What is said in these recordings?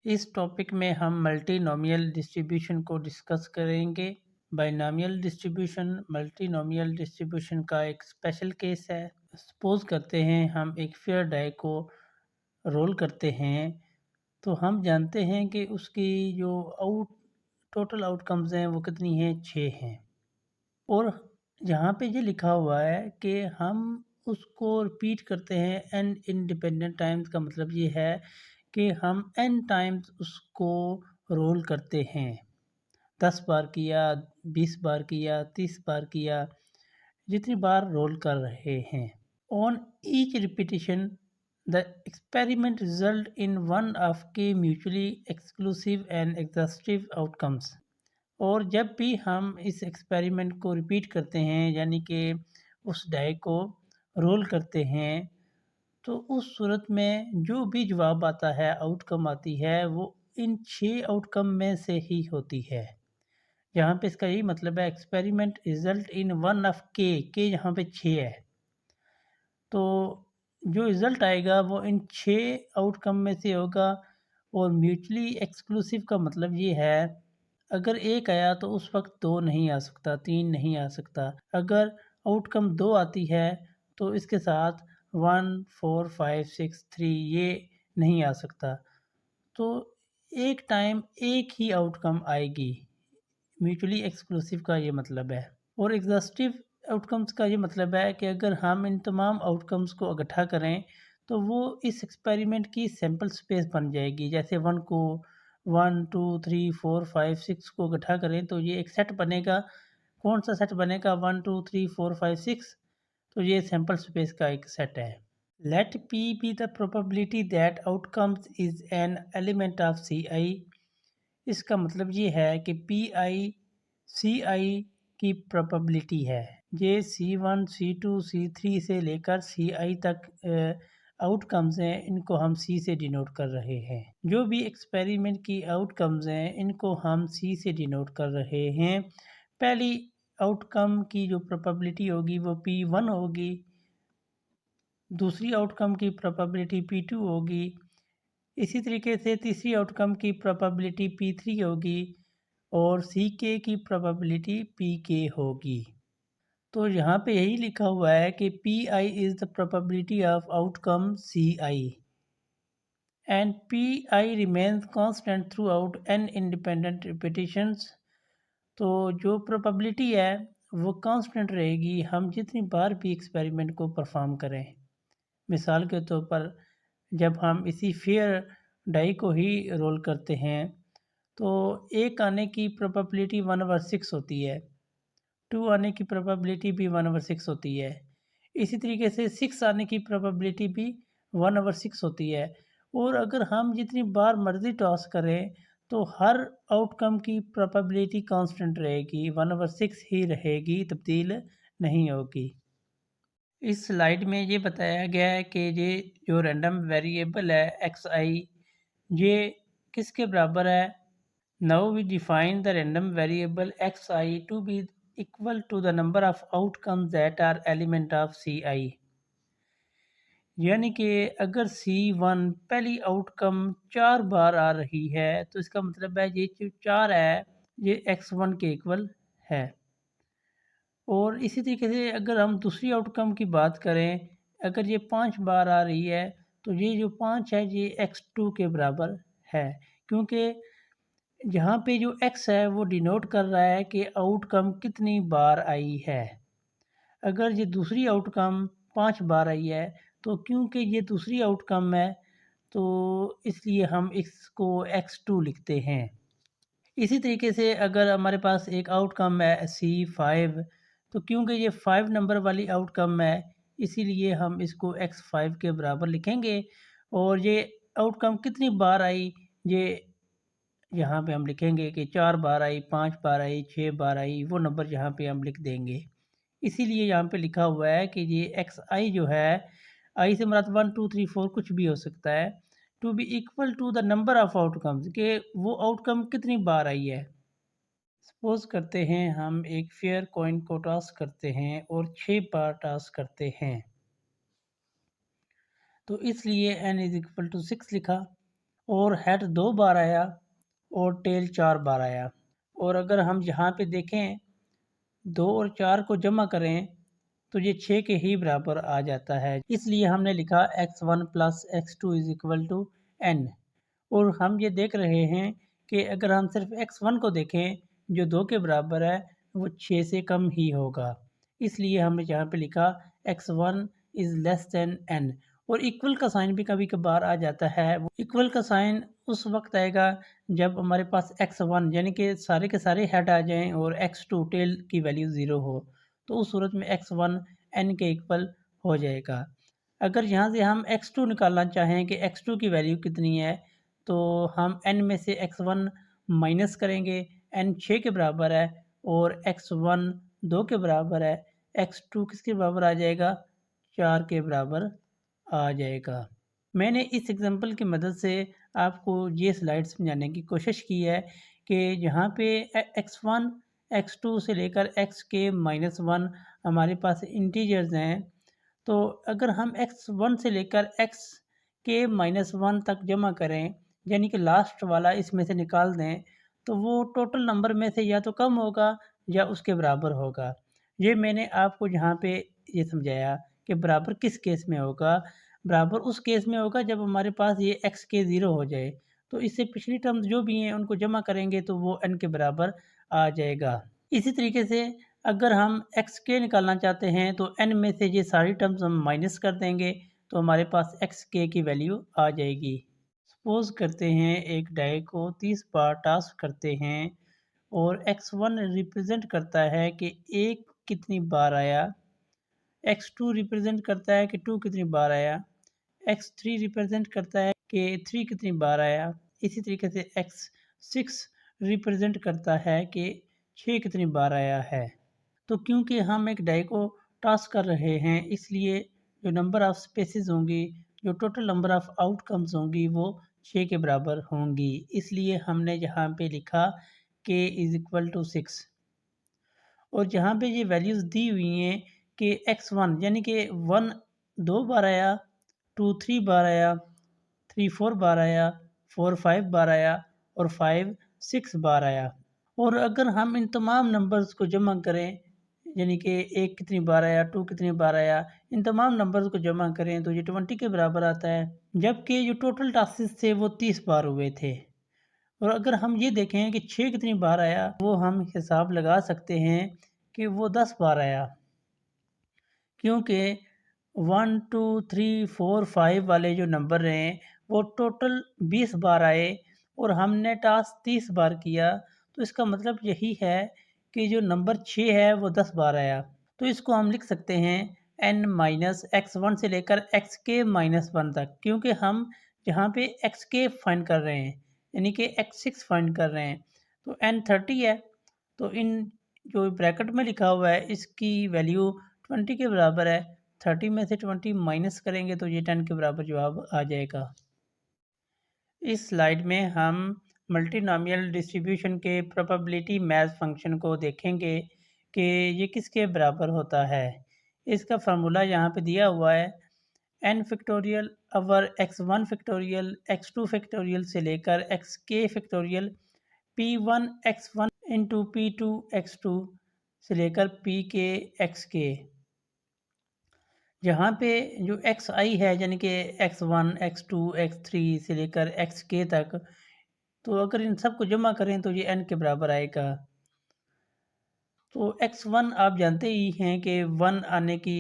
इस टॉपिक में हम मल्टीनोमियल डिस्ट्रीब्यूशन को डिस्कस करेंगे। बाइनोमियल डिस्ट्रीब्यूशन मल्टीनोमियल डिस्ट्रीब्यूशन का एक स्पेशल केस है। सपोज करते हैं हम एक फेयर डाई को रोल करते हैं, तो हम जानते हैं कि उसकी जो टोटल आउटकम्स हैं वो कितनी हैं, 6 हैं। और यहाँ पे ये लिखा हुआ है कि हम उसको रिपीट करते हैं n इंडिपेंडेंट टाइम्स। का मतलब ये है कि हम n टाइम्स उसको रोल करते हैं। 10 बार किया, 20 बार किया, 30 बार किया, जितनी बार रोल कर रहे हैं। On each repetition the experiment result in one of K mutually exclusive and exhaustive outcomes. और जब भी हम इस एक्सपेरिमेंट को रिपीट करते हैं, यानी कि उस डाई को रोल करते हैं, तो उस सूरत में जो भी जवाब आता है, आउटकम आती है, वो इन 6 आउटकम में से ही होती है। यहाँ पे इसका यही मतलब है, experiment result in one of के यहाँ पे 6 है, तो जो रिज़ल्ट आएगा वो इन 6 आउटकम में से होगा। और म्यूचुअली एक्सक्लूसिव का मतलब ये है, अगर एक आया तो उस वक्त 2 नहीं आ सकता, 3 नहीं आ सकता। अगर आउटकम 2 आती है तो इसके साथ 1, 4, 5, 6, 3 ये नहीं आ सकता। तो एक टाइम एक ही आउटकम आएगी। म्यूचुअली एक्सक्लूसिव का ये मतलब है। और एग्जॉस्टिव आउटकम्स का ये मतलब है कि अगर हम इन तमाम आउटकम्स को इकट्ठा करें तो वो इस एक्सपेरिमेंट की सैंपल स्पेस बन जाएगी। जैसे 1 को 1, 2, 3, 4, 5, 6 को इकट्ठा करें तो ये एक सेट बनेगा। कौन सा सेट बनेगा? 1, 2, 3, 4, 5, 6। तो ये सैंपल स्पेस का एक सेट है। Let P be the probability that outcomes is an element of Ci। इसका मतलब ये है कि Pi Ci की प्रोबेबिलिटी है। ये C1, C2, C3 से लेकर Ci तक आउटकम्स हैं, इनको हम C से डिनोट कर रहे हैं। जो भी एक्सपेरिमेंट की आउटकम्स हैं, इनको हम C से डिनोट कर रहे हैं। पहली आउटकम की जो प्रोबेबिलिटी होगी वो P1 होगी, दूसरी आउटकम की प्रोबेबिलिटी P2 होगी, इसी तरीके से तीसरी आउटकम की प्रोबेबिलिटी P3 होगी और Ck की प्रोबेबिलिटी Pk होगी। तो यहाँ पे यही लिखा हुआ है कि Pi is the probability of outcome Ci and Pi remains constant throughout n independent repetitions। तो जो प्रोबेबिलिटी है वो कांस्टेंट रहेगी, हम जितनी बार भी एक्सपेरिमेंट को परफॉर्म करें। मिसाल के तौर पर जब हम इसी फेयर डाई को ही रोल करते हैं तो एक आने की प्रोबेबिलिटी 1/6 होती है, 2 आने की प्रोबेबिलिटी भी 1/6 होती है, इसी तरीके से 6 आने की प्रोबेबिलिटी भी 1/6 होती है। और अगर हम जितनी बार मर्ज़ी टॉस करें तो हर आउटकम की प्रोबेबिलिटी कांस्टेंट रहेगी, 1/6 ही रहेगी, तब्दील नहीं होगी। इस स्लाइड में ये बताया गया है कि ये जो रैंडम वेरिएबल है xi, ये किसके बराबर है? Now we define the random variable xi to be equal to the number of outcomes that are element of ci। यानी कि अगर C1 पहली आउटकम 4 बार आ रही है तो इसका मतलब है ये जो 4 है ये x1 के इक्वल है। और इसी तरीके से अगर हम दूसरी आउटकम की बात करें, अगर ये 5 बार आ रही है तो ये जो 5 है ये x2 के बराबर है, क्योंकि यहाँ पे जो x है वो डिनोट कर रहा है कि आउटकम कितनी बार आई है। अगर ये दूसरी आउटकम 5 बार आई है तो क्योंकि ये दूसरी आउटकम है तो इसलिए हम इसको x2 लिखते हैं। इसी तरीके से अगर हमारे पास एक आउटकम है C5, तो क्योंकि ये 5 नंबर वाली आउटकम है इसीलिए हम इसको x5 के बराबर लिखेंगे। और ये आउटकम कितनी बार आई, ये यहाँ पे हम लिखेंगे कि 4 बार आई, 5 बार आई, 6 बार आई, वो नंबर यहाँ पे हम लिख देंगे। इसीलिए यहाँ पे लिखा हुआ है कि ये xi जो है, i से मुराद 1, 2, 3, 4 कुछ भी हो सकता है, to be equal to the number of outcomes, के वो आउटकम कितनी बार आई है। सपोज करते हैं हम एक फेयर कॉइन को टॉस करते हैं और 6 बार टॉस करते हैं, तो इसलिए n इज इक्वल टू 6 लिखा। और हेड 2 बार आया और टेल 4 बार आया। और अगर हम यहाँ पे देखें 2 और 4 को जमा करें तो ये 6 के ही बराबर आ जाता है, इसलिए हमने लिखा x1 plus x2 is equal to n। और हम ये देख रहे हैं कि अगर हम सिर्फ x1 को देखें जो 2 के बराबर है वो 6 से कम ही होगा, इसलिए हमने यहाँ पे लिखा x1 is less than n। और इक्वल का साइन भी कभी कभार आ जाता है। इक्वल का साइन उस वक्त आएगा जब हमारे पास x1 यानी कि सारे के सारे हेड आ जाएं और x2 टेल की वैल्यू 0 हो, तो उस सूरत में x1 n के इक्वल हो जाएगा। अगर यहाँ से हम x2 निकालना चाहें कि x2 की वैल्यू कितनी है, तो हम n में से x1 माइनस करेंगे, n 6 के बराबर है और x1 2 के बराबर है, x2 किसके बराबर आ जाएगा, 4 के बराबर आ जाएगा। मैंने इस एग्जांपल की मदद से आपको ये स्लाइड समझाने की कोशिश की है कि यहाँ पे x1 x2 से लेकर xk माइनस 1 हमारे पास इंटीजर्स हैं। तो अगर हम x1 से लेकर xk माइनस 1 तक जमा करें यानी कि लास्ट वाला इसमें से निकाल दें, तो वो टोटल नंबर में से या तो कम होगा या उसके बराबर होगा। ये मैंने आपको यहाँ पे ये समझाया कि बराबर किस केस में होगा। बराबर उस केस में होगा जब हमारे पास ये xk 0 हो जाए, तो इससे पिछली टर्म्स जो भी हैं उनको जमा करेंगे तो वो n के बराबर आ जाएगा। इसी तरीके से अगर हम xk निकालना चाहते हैं तो n में से ये सारी टर्म्स हम माइनस कर देंगे तो हमारे पास xk की वैल्यू आ जाएगी। सपोज करते हैं एक डाई को 30 बार टास्क करते हैं और x1 रिप्रेजेंट करता है कि 1 कितनी बार आया, x2 रिप्रेजेंट करता है कि 2 कितनी बार आया, x3 रिप्रेजेंट करता है कि 3 कितनी बार आया, इसी तरीके से x6 रिप्रेजेंट करता है कि 6 कितनी बार आया है। तो क्योंकि हम एक डाई को टास्क कर रहे हैं, इसलिए जो नंबर ऑफ़ स्पेसेस होंगी, जो टोटल नंबर ऑफ़ आउटकम्स होंगी वो 6 के बराबर होंगी, इसलिए हमने यहाँ पे लिखा k इज़ इक्वल टू 6। और जहाँ पे ये वैल्यूज़ दी हुई हैं कि x1 यानी कि 1 2 बार आया, 2 3 बार आया, 3 4 बार आया, 4 5 बार आया और 5 6 बार आया। और अगर हम इन तमाम नंबर्स को जमा करें यानी कि 1 कितनी बार आया, 2 कितनी बार आया, इन तमाम नंबर्स को जमा करें तो ये 20 के बराबर आता है, जबकि जो टोटल टास्क थे वो 30 बार हुए थे। और अगर हम ये देखें कि 6 कितनी बार आया, वो हम हिसाब लगा सकते हैं कि वो 10 बार आया, क्योंकि 1 2 3 4 5 वाले जो नंबर रहे वो टोटल 20 बार आए और हमने टास्क 30 बार किया, तो इसका मतलब यही है कि जो नंबर 6 है वो 10 बार आया। तो इसको हम लिख सकते हैं n माइनस x1 से लेकर xk माइनस 1 तक, क्योंकि हम यहाँ पे xk फाइंड कर रहे हैं यानी कि x6 फाइंड कर रहे हैं। तो n 30 है, तो इन जो ब्रैकेट में लिखा हुआ है इसकी वैल्यू 20 के बराबर है। 30 में से 20 माइनस करेंगे तो ये 10 के बराबर जवाब आ जाएगा। इस स्लाइड में हम मल्टीनोमियल डिस्ट्रीब्यूशन के प्रोबेबिलिटी मैथ फंक्शन को देखेंगे कि ये किसके बराबर होता है। इसका फार्मूला यहाँ पे दिया हुआ है, n फैक्टोरियल अवर x1 फैक्टोरियल x2 फैक्टोरियल से लेकर xk factorial p1 x1 into p2 x2 से लेकर pk xk, जहाँ पे जो xi है यानी कि x1 x2 x3 से लेकर xk तक, तो अगर इन सब को जमा करें तो ये n के बराबर आएगा। तो x1 आप जानते ही हैं कि 1 आने की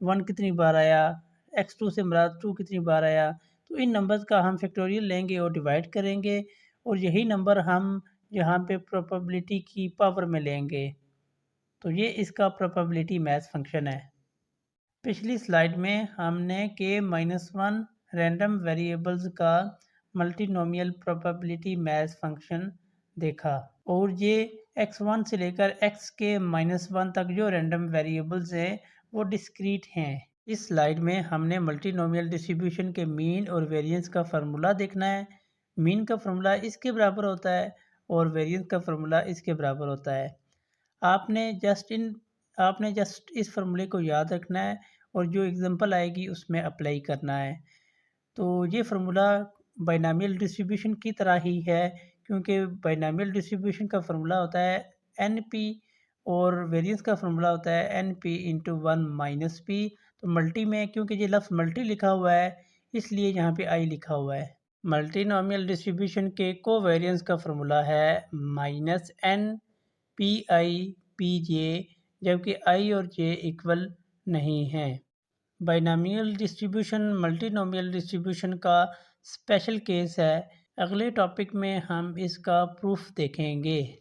1 कितनी बार आया, x2 से मुराद 2 कितनी बार आया, तो इन नंबर्स का हम फैक्टोरियल लेंगे और डिवाइड करेंगे और यही नंबर हम यहाँ पे प्रोबेबिलिटी की पावर में लेंगे। तो ये इसका प्रोबेबिलिटी मैथ फंक्शन है। पिछली स्लाइड में हमने k-1 रैंडम वेरिएबल्स का मल्टीनोमियल प्रोबेबिलिटी मैथ फंक्शन देखा और ये x1 से लेकर xk-1 तक जो रैंडम वेरिएबल्स हैं वो डिस्क्रीट हैं। इस स्लाइड में हमने मल्टीनोमियल डिस्ट्रीब्यूशन के मीन और वेरिएंस का फार्मूला देखना है। मीन का फार्मूला इसके बराबर होता है और वेरिएंस का फार्मूला इसके बराबर होता है। आपने जस्ट इस फार्मूले को याद रखना है और जो एग्जांपल आएगी उसमें अप्लाई करना है। तो ये फार्मूला बाइनॉमियल डिस्ट्रीब्यूशन की तरह ही है, क्योंकि बाइनॉमियल डिस्ट्रीब्यूशन का फार्मूला होता है NP और वेरिएंस का फार्मूला होता है NP इंटू 1 माइनस पी। तो मल्टी में क्योंकि ये लफ्ज़ मल्टी लिखा हुआ है इसलिए यहाँ पे आई लिखा हुआ है। मल्टीनोमियल डिस्ट्रीब्यूशन के कोवेरिएंस का फार्मूला है minus N P I P J, जबकि आई और जे इक्वल नहीं हैं। बाइनॉमियल डिस्ट्रीब्यूशन मल्टीनोमियल डिस्ट्रीब्यूशन का स्पेशल केस है। अगले टॉपिक में हम इसका प्रूफ देखेंगे।